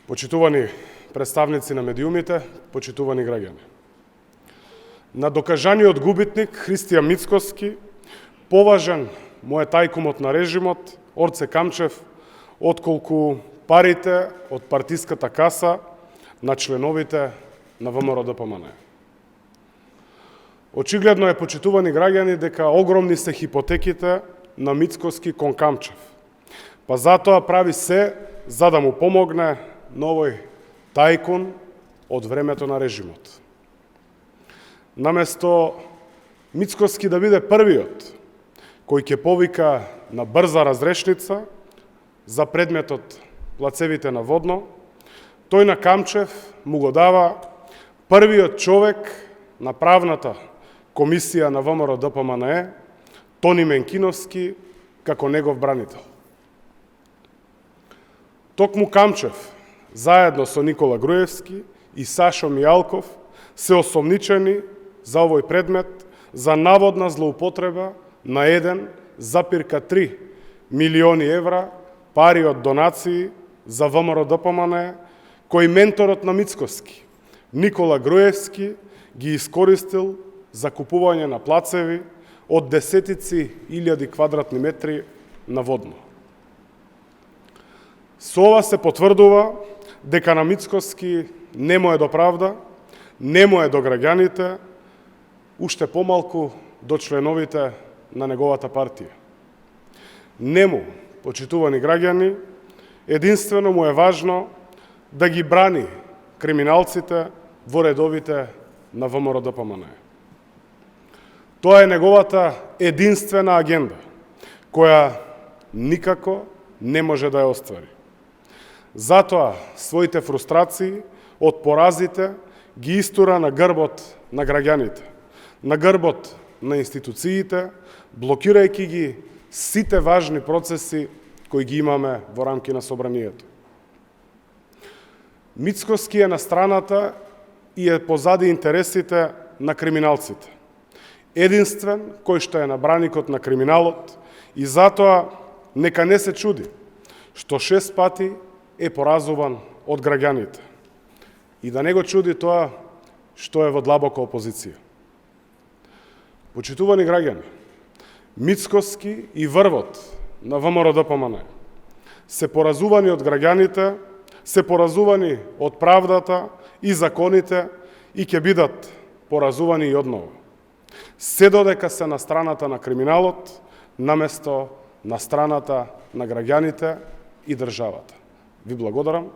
Почитувани представници на медиумите, почитувани граѓани. На докажаниот губитник Христијан Мицкоски, поважен му е тајкумот на режимот, Орце Камчев, отколку парите од партиската каса на членовите на ВМРО-ДПМН. Очигледно е, почитувани граѓани, дека огромни се хипотеките на Мицкоски кон Камчев, па затоа прави се за да му помогне на овој тајкун од времето на режимот. Наместо Мицкоски да биде првиот кој ќе повика на брза разрешница за предметот плацевите на Водно, тој на Камчев му го дава првиот човек на правната комисија на ВМРО-ДПМН, Тони Менкиновски, како негов бранител. Токму Камчев, заедно со Никола Груевски и Сашо Мијалков, се осомничени за овој предмет за наводна злоупотреба на 1,3 милиони евра пари од донации за ВМРО-ДПМН, кој менторот на Мицкоски, Никола Груевски, ги искористил за купување на плацеви од десетици илјади квадратни метри на Водно. Со ова се потврдува дека на Мицкоски не му е до правда, не му е до граѓаните, уште помалку до членовите на неговата партија. Нему, почитувани граѓани, единствено му е важно да ги брани криминалците во редовите на ВМРО-ДПМН. Тоа е неговата единствена агенда, која никако не може да ја оствари. Затоа своите фрустрации од поразите ги истура на грбот на граѓаните, на грбот на институциите, блокирајќи ги сите важни процеси кои ги имаме во рамки на собранието. Мицкоски е на страната и е позади интересите на криминалците. Единствен кој што е на браникот на криминалот и затоа нека не се чуди што 6 пати е поразуван од граѓаните. И да не го чуди тоа што е во длабока опозиција. Почитувани граѓани, Мицкоски и врвот на ВМРО-ДПМН се поразувани од граѓаните, се поразувани од правдата и законите и ќе бидат поразувани и одново. Се додека се на страната на криминалот, наместо на страната на граѓаните и државата. Ви благодарам.